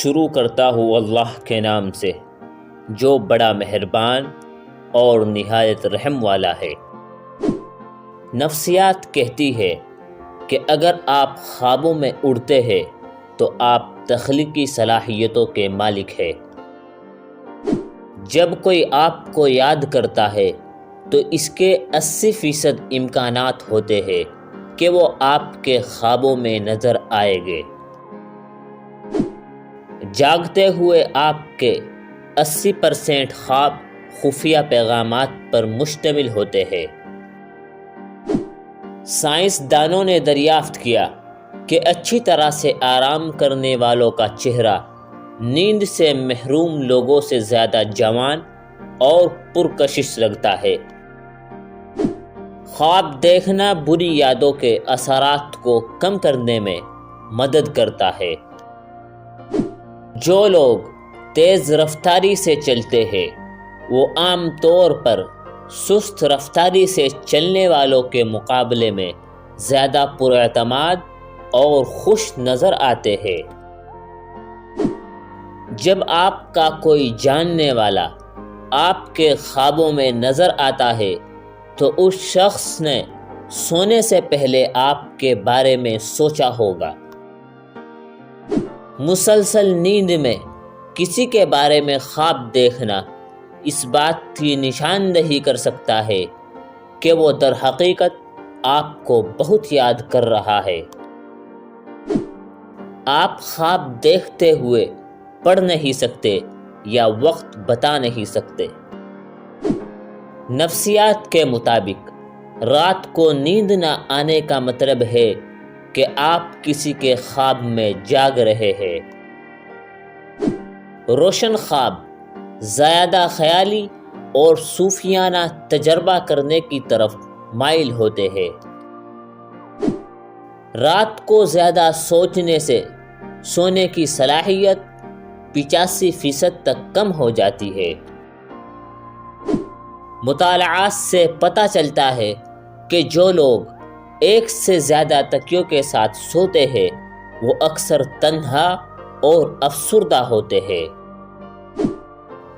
شروع کرتا ہوں اللہ کے نام سے جو بڑا مہربان اور نہایت رحم والا ہے۔ نفسیات کہتی ہے کہ اگر آپ خوابوں میں اڑتے ہیں تو آپ تخلیقی صلاحیتوں کے مالک ہیں۔ جب کوئی آپ کو یاد کرتا ہے تو اس کے 80% امکانات ہوتے ہیں کہ وہ آپ کے خوابوں میں نظر آئیں گے۔ جاگتے ہوئے آپ کے 80% خواب خفیہ پیغامات پر مشتمل ہوتے ہیں۔ سائنسدانوں نے دریافت کیا کہ اچھی طرح سے آرام کرنے والوں کا چہرہ نیند سے محروم لوگوں سے زیادہ جوان اور پرکشش لگتا ہے۔ خواب دیکھنا بری یادوں کے اثرات کو کم کرنے میں مدد کرتا ہے۔ جو لوگ تیز رفتاری سے چلتے ہیں وہ عام طور پر سست رفتاری سے چلنے والوں کے مقابلے میں زیادہ پراعتماد اور خوش نظر آتے ہیں۔ جب آپ کا کوئی جاننے والا آپ کے خوابوں میں نظر آتا ہے تو اس شخص نے سونے سے پہلے آپ کے بارے میں سوچا ہوگا۔ مسلسل نیند میں کسی کے بارے میں خواب دیکھنا اس بات کی نشاندہی کر سکتا ہے کہ وہ در حقیقت آپ کو بہت یاد کر رہا ہے۔ آپ خواب دیکھتے ہوئے پڑھ نہیں سکتے یا وقت بتا نہیں سکتے۔ نفسیات کے مطابق رات کو نیند نہ آنے کا مطلب ہے کہ آپ کسی کے خواب میں جاگ رہے ہیں۔ روشن خواب زیادہ خیالی اور صوفیانہ تجربہ کرنے کی طرف مائل ہوتے ہیں۔ رات کو زیادہ سوچنے سے سونے کی صلاحیت 85% تک کم ہو جاتی ہے۔ مطالعات سے پتہ چلتا ہے کہ جو لوگ ایک سے زیادہ تکیوں کے ساتھ سوتے ہیں وہ اکثر تنہا اور افسردہ ہوتے ہیں۔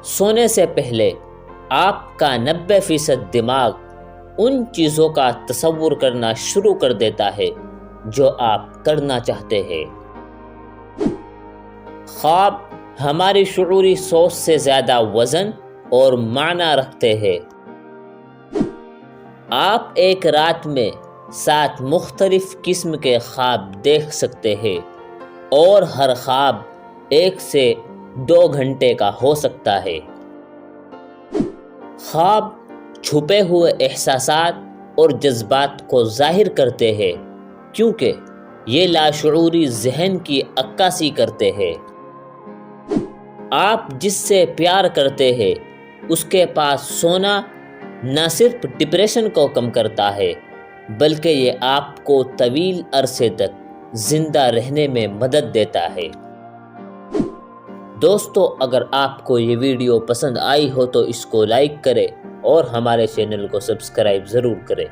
سونے سے پہلے آپ کا 90% دماغ ان چیزوں کا تصور کرنا شروع کر دیتا ہے جو آپ کرنا چاہتے ہیں۔ خواب ہماری شعوری سوچ سے زیادہ وزن اور معنی رکھتے ہیں۔ آپ ایک رات میں 7 مختلف قسم کے خواب دیکھ سکتے ہیں اور ہر خواب 1 سے 2 گھنٹے کا ہو سکتا ہے۔ خواب چھپے ہوئے احساسات اور جذبات کو ظاہر کرتے ہیں کیونکہ یہ لاشعوری ذہن کی عکاسی کرتے ہیں۔ آپ جس سے پیار کرتے ہیں اس کے پاس سونا نہ صرف ڈپریشن کو کم کرتا ہے بلکہ یہ آپ کو طویل عرصے تک زندہ رہنے میں مدد دیتا ہے۔ دوستو، اگر آپ کو یہ ویڈیو پسند آئی ہو تو اس کو لائک کریں اور ہمارے چینل کو سبسکرائب ضرور کریں۔